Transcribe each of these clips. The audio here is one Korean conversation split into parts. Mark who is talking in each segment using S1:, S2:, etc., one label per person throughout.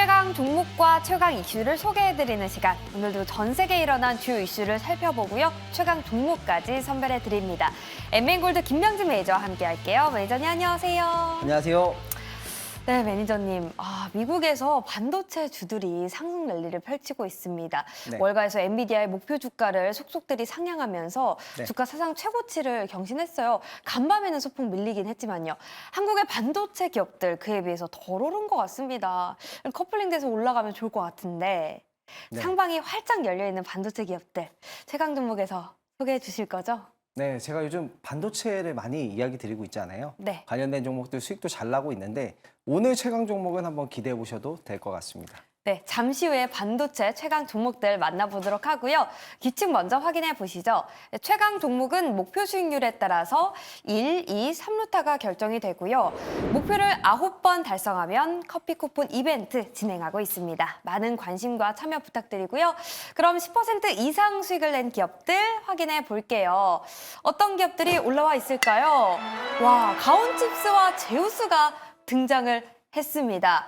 S1: 최강 종목과 최강 이슈를 소개해드리는 시간. 오늘도 전 세계에 일어난 주요 이슈를 살펴보고요. 최강 종목까지 선별해드립니다. 엠비엔골드 김명진 매니저와 함께할게요. 매니저님 안녕하세요.
S2: 안녕하세요.
S1: 네, 매니저님. 미국에서 반도체 주들이 상승 랠리를 펼치고 있습니다.
S2: 네.
S1: 월가에서 엔비디아의 목표 주가를 속속들이 상향하면서
S2: 네.
S1: 주가 사상 최고치를 경신했어요. 간밤에는 소폭 밀리긴 했지만요. 한국의 반도체 기업들 그에 비해서 덜 오른 것 같습니다. 커플링돼서 올라가면 좋을 것 같은데
S2: 네.
S1: 상방이 활짝 열려있는 반도체 기업들 최강 종목에서 소개해 주실 거죠?
S2: 네, 제가 요즘 반도체를 많이 이야기 드리고 있잖아요.
S1: 네.
S2: 관련된 종목들 수익도 잘 나고 있는데 오늘 최강 종목은 한번 기대해 보셔도 될 것 같습니다.
S1: 네, 잠시 후에 반도체 최강 종목들 만나보도록 하고요. 규칙 먼저 확인해 보시죠. 최강 종목은 목표 수익률에 따라서 1, 2, 3루타가 결정이 되고요. 목표를 9번 달성하면 커피 쿠폰 이벤트 진행하고 있습니다. 많은 관심과 참여 부탁드리고요. 그럼 10% 이상 수익을 낸 기업들 확인해 볼게요. 어떤 기업들이 올라와 있을까요? 와, 가온칩스와 제우스가 등장을 했습니다.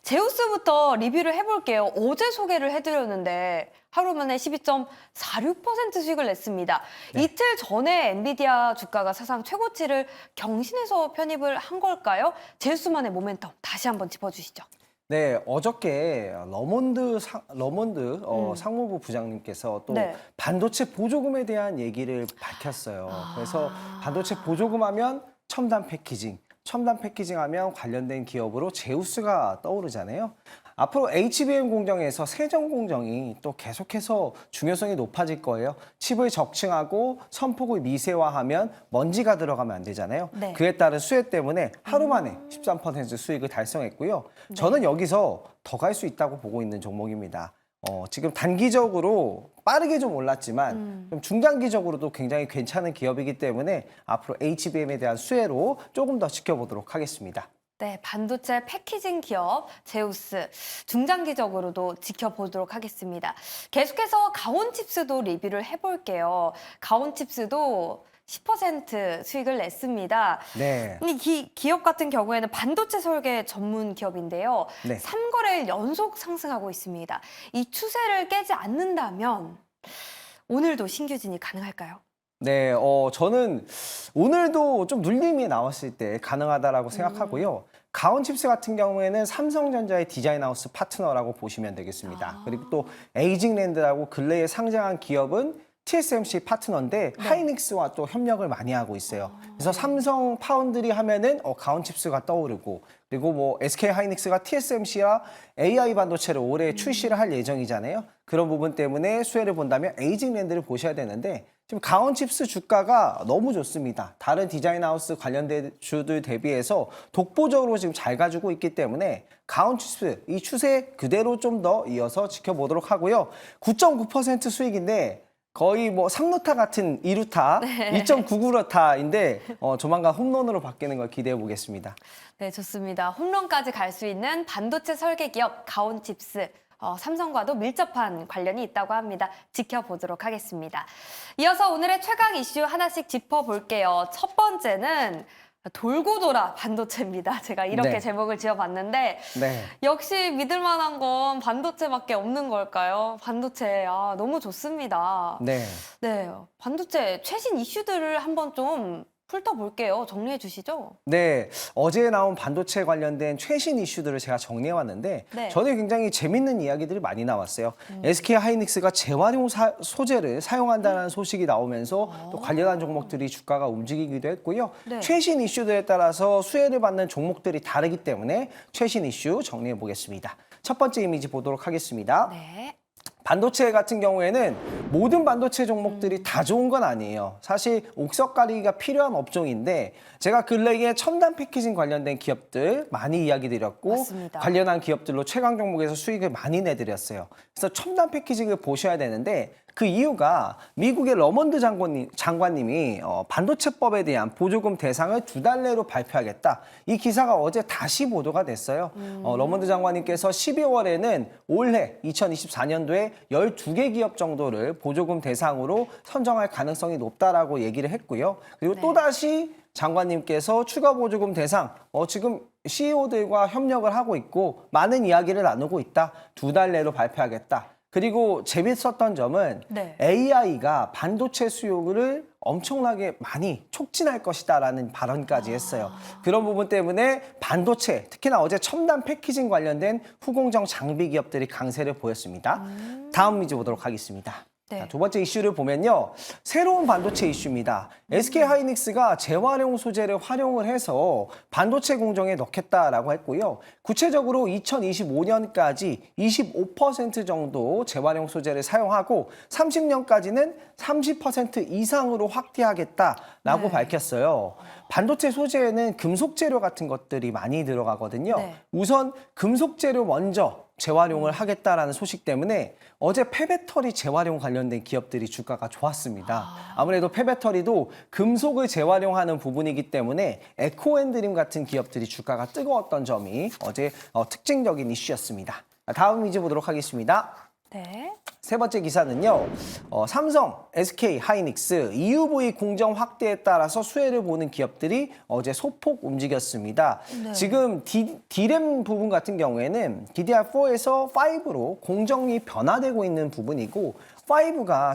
S1: 제우스부터 리뷰를 해볼게요. 어제 소개를 해드렸는데 하루 만에 12.46% 수익을 냈습니다.
S2: 네.
S1: 이틀 전에 엔비디아 주가가 사상 최고치를 경신해서 편입을 한 걸까요? 제우스만의 모멘텀 다시 한번 짚어주시죠.
S2: 네, 어저께 러몬드 상무부 부장님께서 또
S1: 네.
S2: 반도체 보조금에 대한 얘기를 밝혔어요. 그래서 반도체 보조금하면 첨단 패키징, 첨단 패키징 하면 관련된 기업으로 제우스가 떠오르잖아요. 앞으로 HBM 공정에서 세정 공정이 또 계속해서 중요성이 높아질 거예요. 칩을 적층하고 선폭을 미세화하면 먼지가 들어가면 안 되잖아요.
S1: 네.
S2: 그에 따른 수혜 때문에 하루 만에 13% 수익을 달성했고요. 저는 여기서 더 갈 수 있다고 보고 있는 종목입니다. 지금 단기적으로 빠르게 좀 올랐지만 좀 중장기적으로도 굉장히 괜찮은 기업이기 때문에 앞으로 HBM에 대한 수혜로 조금 더 지켜보도록 하겠습니다.
S1: 네, 반도체 패키징 기업 제우스 중장기적으로도 지켜보도록 하겠습니다. 계속해서 가온칩스도 리뷰를 해볼게요. 가온칩스도 10% 수익을 냈습니다.
S2: 네.
S1: 이 기업 같은 경우에는 반도체 설계 전문 기업인데요.
S2: 네.
S1: 3거래일 연속 상승하고 있습니다. 이 추세를 깨지 않는다면 오늘도 신규 진입 가능할까요?
S2: 네, 저는 오늘도 좀 눌림이 나왔을 때 가능하다라고 생각하고요. 가온칩스 같은 경우에는 삼성전자의 디자인하우스 파트너라고 보시면 되겠습니다. 그리고 또 에이징랜드라고 근래에 상장한 기업은 TSMC 파트너인데 하이닉스와 또 협력을 많이 하고 있어요. 그래서 삼성 파운드리 하면은 가온칩스가 떠오르고 그리고 뭐 SK 하이닉스가 TSMC와 AI 반도체를 올해 출시를 할 예정이잖아요. 그런 부분 때문에 수혜를 본다면 에이징랜드를 보셔야 되는데 지금 가온칩스 주가가 너무 좋습니다. 다른 디자인하우스 관련된 주들 대비해서 독보적으로 지금 잘 가지고 있기 때문에 가온칩스 이 추세 그대로 좀 더 이어서 지켜보도록 하고요. 9.9% 수익인데 거의 뭐 3루타 같은 2루타, 2.99루타인데 조만간 홈런으로 바뀌는 걸 기대해 보겠습니다.
S1: 네, 좋습니다. 홈런까지 갈 수 있는 반도체 설계 기업 가온칩스. 삼성과도 밀접한 관련이 있다고 합니다. 지켜보도록 하겠습니다. 이어서 오늘의 최강 이슈 하나씩 짚어볼게요. 첫 번째는 돌고 돌아 반도체입니다. 제가 이렇게
S2: 네.
S1: 제목을 지어봤는데
S2: 네.
S1: 역시 믿을 만한 건 반도체밖에 없는 걸까요? 반도체 너무 좋습니다.
S2: 네.
S1: 네, 반도체 최신 이슈들을 한번 좀 훑어볼게요. 정리해 주시죠.
S2: 네, 어제 나온 반도체 관련된 최신 이슈들을 제가 정리해왔는데
S1: 네.
S2: 저는 굉장히 재밌는 이야기들이 많이 나왔어요. SK 하이닉스가 재활용 소재를 사용한다는 소식이 나오면서 또 관련한 종목들이 주가가 움직이기도 했고요.
S1: 네.
S2: 최신 이슈들에 따라서 수혜를 받는 종목들이 다르기 때문에 최신 이슈 정리해 보겠습니다. 첫 번째 이미지 보도록 하겠습니다.
S1: 네.
S2: 반도체 같은 경우에는 모든 반도체 종목들이 다 좋은 건 아니에요. 사실 옥석 가리기가 필요한 업종인데 제가 근래에 첨단 패키징 관련된 기업들 많이 이야기 드렸고
S1: 맞습니다.
S2: 관련한 기업들로 최강 종목에서 수익을 많이 내드렸어요. 그래서 첨단 패키징을 보셔야 되는데 그 이유가 미국의 러몬드 장관님이 반도체법에 대한 보조금 대상을 2달 내로 발표하겠다. 이 기사가 어제 다시 보도가 됐어요. 러몬드 장관님께서 12월에는 올해 2024년도에 12개 기업 정도를 보조금 대상으로 선정할 가능성이 높다라고 얘기를 했고요. 그리고
S1: 네.
S2: 또다시 장관님께서 추가 보조금 대상, 지금 CEO들과 협력을 하고 있고 많은 이야기를 나누고 있다. 2달 내로 발표하겠다. 그리고 재밌었던 점은
S1: 네.
S2: AI가 반도체 수요를 엄청나게 많이 촉진할 것이다라는 발언까지 했어요. 그런 부분 때문에 반도체, 특히나 어제 첨단 패키징 관련된 후공정 장비 기업들이 강세를 보였습니다. 다음 이제 보도록 하겠습니다.
S1: 네.
S2: 자, 두 번째 이슈를 보면요. 새로운 반도체 이슈입니다. SK하이닉스가 재활용 소재를 활용을 해서 반도체 공정에 넣겠다라고 했고요. 구체적으로 2025년까지 25% 정도 재활용 소재를 사용하고 30년까지는 30% 이상으로 확대하겠다라고
S1: 네.
S2: 밝혔어요. 반도체 소재에는 금속 재료 같은 것들이 많이 들어가거든요.
S1: 네.
S2: 우선 금속 재료 먼저 재활용을 하겠다라는 소식 때문에 어제 폐배터리 재활용 관련된 기업들이 주가가 좋았습니다. 아무래도 폐배터리도 금속을 재활용하는 부분이기 때문에 에코앤드림 같은 기업들이 주가가 뜨거웠던 점이 어제 특징적인 이슈였습니다. 다음 이제 보도록 하겠습니다.
S1: 네.
S2: 세 번째 기사는요. 삼성, SK 하이닉스, EUV 공정 확대에 따라서 수혜를 보는 기업들이 어제 소폭 움직였습니다.
S1: 네.
S2: 지금 D램 부분 같은 경우에는 DDR4에서 5로 공정이 변화되고 있는 부분이고 DDR5가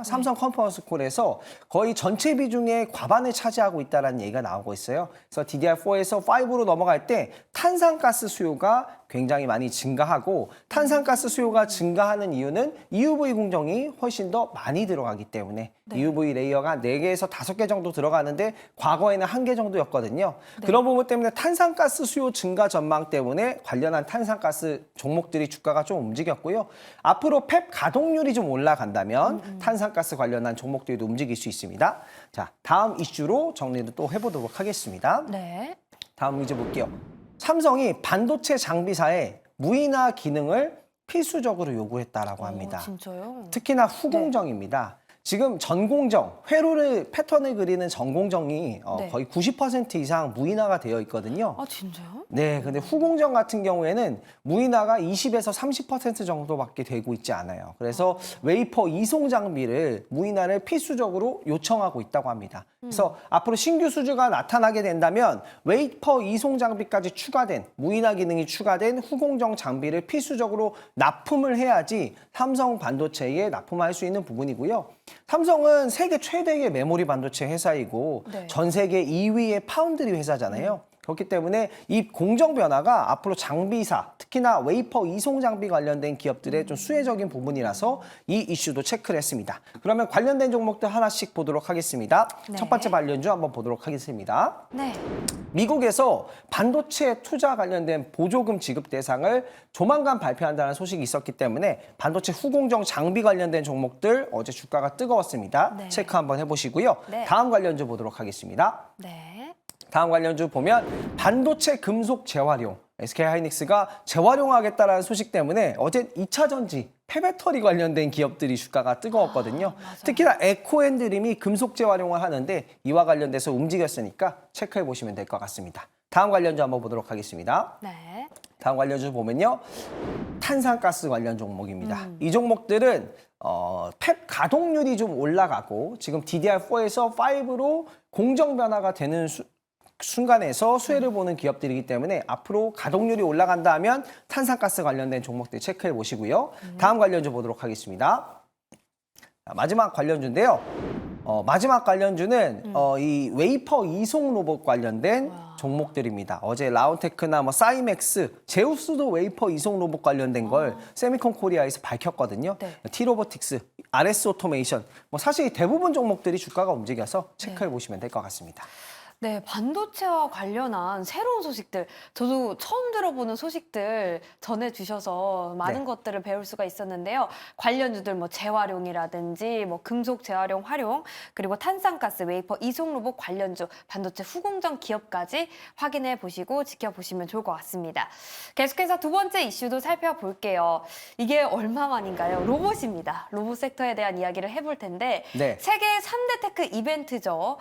S2: 삼성 컨퍼런스콜에서 거의 전체 비중의 과반을 차지하고 있다는 얘기가 나오고 있어요. 그래서 DDR4에서 5로 넘어갈 때 탄산가스 수요가 굉장히 많이 증가하고 탄산가스 수요가 증가하는 이유는 EUV 공정이 훨씬 더 많이 들어가기 때문에
S1: 네.
S2: EUV 레이어가 4개에서 5개 정도 들어가는데 과거에는 1개 정도였거든요. 그런 부분 때문에 탄산가스 수요 증가 전망 때문에 관련한 탄산가스 종목들이 주가가 좀 움직였고요. 앞으로 팹 가동률이 좀 올라간다면 탄산가스 관련한 종목들도 움직일 수 있습니다. 자, 다음 이슈로 정리를 또 해보도록 하겠습니다.
S1: 네.
S2: 다음 이제 볼게요. 삼성이 반도체 장비사에 무인화 기능을 필수적으로 요구했다라고 합니다.
S1: 진짜요?
S2: 특히나 후공정입니다. 지금 전공정, 패턴을 그리는 전공정이
S1: 네.
S2: 거의 90% 이상 무인화가 되어 있거든요.
S1: 아, 진짜요?
S2: 네, 근데 후공정 같은 경우에는 무인화가 20에서 30% 정도밖에 되고 있지 않아요. 그래서 웨이퍼 이송 장비를 무인화를 필수적으로 요청하고 있다고 합니다. 그래서 앞으로 신규 수주가 나타나게 된다면 웨이퍼 이송 장비까지 추가된 무인화 기능이 추가된 후공정 장비를 필수적으로 납품을 해야지 삼성 반도체에 납품할 수 있는 부분이고요. 삼성은 세계 최대의 메모리 반도체 회사이고
S1: 네.
S2: 전 세계 2위의 파운드리 회사잖아요. 그렇기 때문에 이 공정 변화가 앞으로 장비사, 특히나 웨이퍼 이송 장비 관련된 기업들의 좀 수혜적인 부분이라서 이 이슈도 체크를 했습니다. 그러면 관련된 종목들 하나씩 보도록 하겠습니다.
S1: 네.
S2: 첫 번째 관련주 한번 보도록 하겠습니다.
S1: 네.
S2: 미국에서 반도체 투자 관련된 보조금 지급 대상을 조만간 발표한다는 소식이 있었기 때문에 반도체 후공정 장비 관련된 종목들 어제 주가가 뜨거웠습니다.
S1: 네.
S2: 체크 한번 해보시고요.
S1: 네.
S2: 다음 관련주 보도록 하겠습니다.
S1: 네.
S2: 다음 관련주 보면 반도체 금속 재활용. SK하이닉스가 재활용하겠다라는 소식 때문에 어제 2차 전지, 폐배터리 관련된 기업들이 주가가 뜨거웠거든요. 특히나 에코앤드림이 금속 재활용을 하는데 이와 관련돼서 움직였으니까 체크해 보시면 될 것 같습니다. 다음 관련주 한번 보도록 하겠습니다.
S1: 네.
S2: 다음 관련주 보면요. 탄산가스 관련 종목입니다. 이 종목들은 팹 가동률이 좀 올라가고 지금 DDR4에서 5로 공정 변화가 되는 순간에서 수혜를 보는 기업들이기 때문에 앞으로 가동률이 올라간다 하면 탄산가스 관련된 종목들 체크해 보시고요. 다음 관련주 보도록 하겠습니다. 마지막 관련주인데요. 마지막 관련주는 이 웨이퍼 이송 로봇 관련된 종목들입니다. 어제 라운테크나 사이맥스, 제우스도 웨이퍼 이송 로봇 관련된 걸 세미콘 코리아에서 밝혔거든요.
S1: 네.
S2: T로보틱스, RS 오토메이션, 사실 대부분 종목들이 주가가 움직여서 체크해 보시면 될 것 같습니다.
S1: 네, 반도체와 관련한 새로운 소식들, 저도 처음 들어보는 소식들 전해주셔서 많은
S2: 네.
S1: 것들을 배울 수가 있었는데요. 관련주들 재활용이라든지 금속 재활용 활용, 그리고 탄산가스, 웨이퍼 이송 로봇 관련주, 반도체 후공정 기업까지 확인해 보시고 지켜보시면 좋을 것 같습니다. 계속해서 두 번째 이슈도 살펴볼게요. 이게 얼마만인가요? 로봇입니다. 로봇 섹터에 대한 이야기를 해볼 텐데
S2: 네.
S1: 세계 3대 테크 이벤트죠.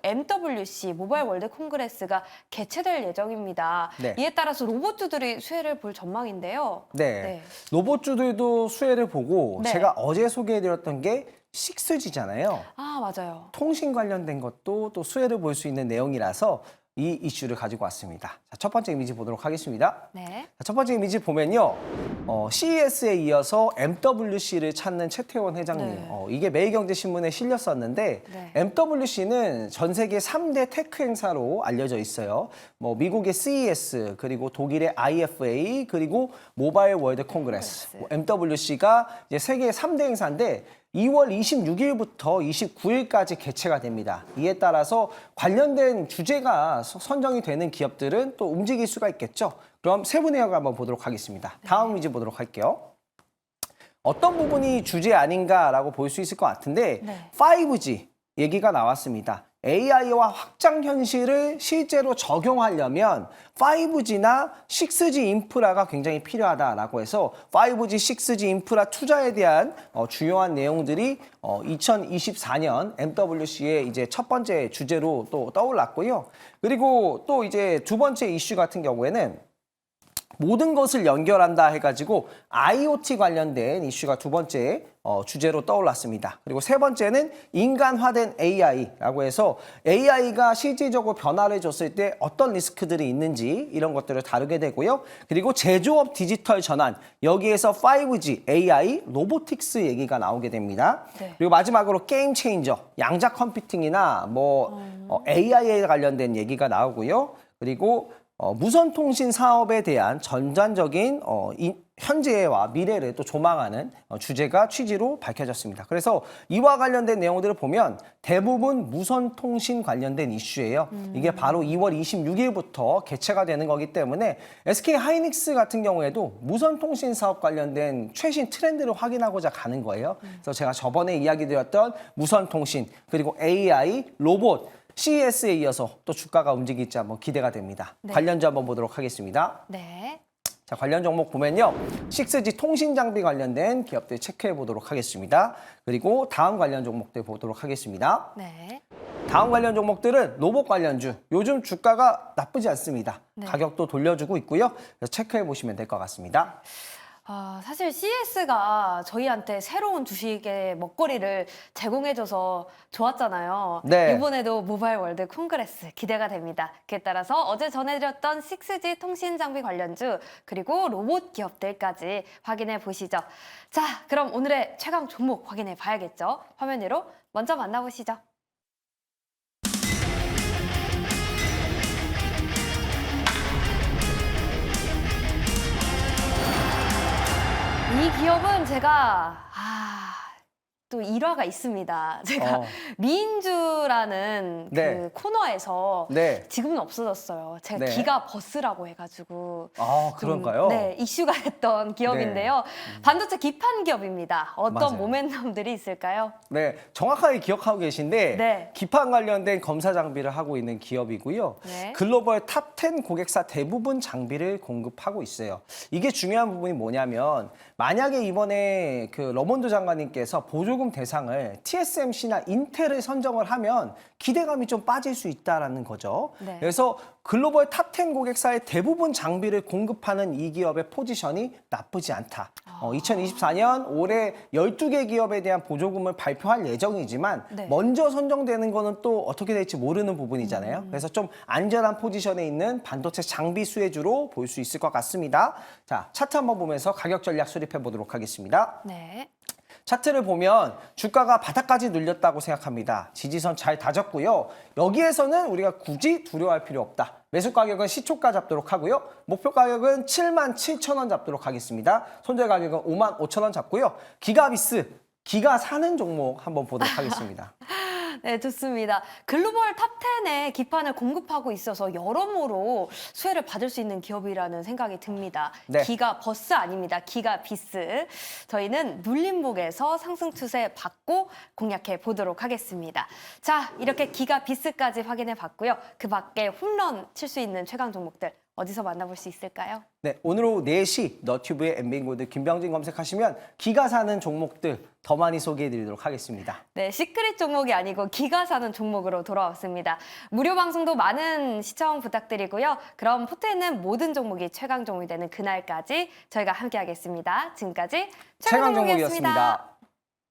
S1: MWC 모바일 월드 콩그레스가 개최될 예정입니다.
S2: 네.
S1: 이에 따라서 로봇주들이 수혜를 볼 전망인데요.
S2: 네. 로봇주들도 수혜를 보고
S1: 네.
S2: 제가 어제 소개해드렸던 게 식스지잖아요.
S1: 아, 맞아요.
S2: 통신 관련된 것도 또 수혜를 볼 수 있는 내용이라서 이 이슈를 가지고 왔습니다. 자, 첫 번째 이미지 보도록 하겠습니다.
S1: 네.
S2: 자, 첫 번째 이미지 보면요. CES에 이어서 MWC를 찾는 최태원 회장님.
S1: 네.
S2: 이게 매일경제신문에 실렸었는데
S1: 네.
S2: MWC는 전 세계 3대 테크 행사로 알려져 있어요. 뭐 미국의 CES, 그리고 독일의 IFA, 그리고 모바일 월드 콩그레스. MWC가 이제 세계 3대 행사인데 2월 26일부터 29일까지 개최가 됩니다. 이에 따라서 관련된 주제가 선정이 되는 기업들은 또 움직일 수가 있겠죠. 그럼 세부 내역을 한번 보도록 하겠습니다. 다음 이제 보도록 할게요. 어떤 부분이 주제 아닌가라고 볼 수 있을 것 같은데
S1: 네.
S2: 5G 얘기가 나왔습니다. AI와 확장 현실을 실제로 적용하려면 5G나 6G 인프라가 굉장히 필요하다라고 해서 5G, 6G 인프라 투자에 대한 중요한 내용들이 2024년 MWC의 이제 첫 번째 주제로 또 떠올랐고요. 그리고 또 이제 두 번째 이슈 같은 경우에는 모든 것을 연결한다 해가지고 IoT 관련된 이슈가 두 번째 주제로 떠올랐습니다. 그리고 세 번째는 인간화된 AI라고 해서 AI가 실질적으로 변화를 줬을 때 어떤 리스크들이 있는지 이런 것들을 다루게 되고요. 그리고 제조업 디지털 전환, 여기에서 5G, AI, 로보틱스 얘기가 나오게 됩니다.
S1: 네.
S2: 그리고 마지막으로 게임 체인저, 양자 컴퓨팅이나 AI에 관련된 얘기가 나오고요. 그리고 무선 통신 사업에 대한 전반적인 현재와 미래를 또 조망하는 주제가 취지로 밝혀졌습니다. 그래서 이와 관련된 내용들을 보면 대부분 무선 통신 관련된 이슈예요. 이게 바로 2월 26일부터 개최가 되는 거기 때문에 SK 하이닉스 같은 경우에도 무선 통신 사업 관련된 최신 트렌드를 확인하고자 가는 거예요. 그래서 제가 저번에 이야기 드렸던 무선 통신, 그리고 AI, 로봇, CES에 이어서 또 주가가 움직일지 한번 기대가 됩니다.
S1: 네.
S2: 관련주 한번 보도록 하겠습니다.
S1: 네.
S2: 자, 관련 종목 보면요. 6G 통신 장비 관련된 기업들 체크해 보도록 하겠습니다. 그리고 다음 관련 종목들 보도록 하겠습니다.
S1: 네.
S2: 다음 관련 종목들은 로봇 관련주. 요즘 주가가 나쁘지 않습니다.
S1: 네.
S2: 가격도 돌려주고 있고요. 그래서 체크해 보시면 될 것 같습니다.
S1: 사실 CS가 저희한테 새로운 주식의 먹거리를 제공해줘서 좋았잖아요.
S2: 네.
S1: 이번에도 모바일 월드 콩그레스 기대가 됩니다. 그에 따라서 어제 전해드렸던 6G 통신 장비 관련주 그리고 로봇 기업들까지 확인해 보시죠. 자, 그럼 오늘의 최강 종목 확인해 봐야겠죠. 화면 위로 먼저 만나보시죠. 이 기업은 제가 또 일화가 있습니다. 제가 미인주라는
S2: 네.
S1: 그 코너에서
S2: 네.
S1: 지금은 없어졌어요. 제가
S2: 네.
S1: 기가 버스라고 해가지고
S2: 아,
S1: 좀,
S2: 그런가요?
S1: 네, 이슈가 됐던 기업인데요. 반도체 기판 기업입니다. 어떤
S2: 맞아요.
S1: 모멘텀들이 있을까요?
S2: 네, 정확하게 기억하고 계신데
S1: 네.
S2: 기판 관련된 검사 장비를 하고 있는 기업이고요.
S1: 네.
S2: 글로벌 탑 10 고객사 대부분 장비를 공급하고 있어요. 이게 중요한 부분이 뭐냐면 만약에 이번에 그 러몬드 장관님께서 보조금 대상을 TSMC나 인텔을 선정을 하면 기대감이 좀 빠질 수 있다라는 거죠.
S1: 네.
S2: 그래서 글로벌 탑 10 고객사의 대부분 장비를 공급하는 이 기업의 포지션이 나쁘지 않다. 2024년 올해 12개 기업에 대한 보조금을 발표할 예정이지만
S1: 네.
S2: 먼저 선정되는 거는 또 어떻게 될지 모르는 부분이잖아요. 그래서 좀 안전한 포지션에 있는 반도체 장비 수혜주로 볼 수 있을 것 같습니다. 자, 차트 한번 보면서 가격 전략 수립해 보도록 하겠습니다.
S1: 네.
S2: 차트를 보면 주가가 바닥까지 눌렸다고 생각합니다. 지지선 잘 다졌고요. 여기에서는 우리가 굳이 두려워할 필요 없다. 매수 가격은 시초가 잡도록 하고요. 목표 가격은 77,000원 잡도록 하겠습니다. 손절 가격은 55,000원 잡고요. 기가비스, 기가 사는 종목 한번 보도록 하겠습니다.
S1: 네, 좋습니다. 글로벌 탑10에 기판을 공급하고 있어서 여러모로 수혜를 받을 수 있는 기업이라는 생각이 듭니다.
S2: 네.
S1: 기가 버스 아닙니다. 기가 비스. 저희는 눌림목에서 상승 추세 받고 공략해 보도록 하겠습니다. 자, 이렇게 기가 비스까지 확인해 봤고요. 그 밖에 홈런 칠 수 있는 최강 종목들 어디서 만나볼 수 있을까요?
S2: 네, 오늘 오후 4시 너튜브에 엠빙고드 김병진 검색하시면 기가 사는 종목들 더 많이 소개해드리도록 하겠습니다.
S1: 네, 시크릿 종목이 아니고 기가 사는 종목으로 돌아왔습니다. 무료 방송도 많은 시청 부탁드리고요. 그럼 포트에는 모든 종목이 최강 종목이 되는 그날까지 저희가 함께하겠습니다. 지금까지 최강 종목이었습니다.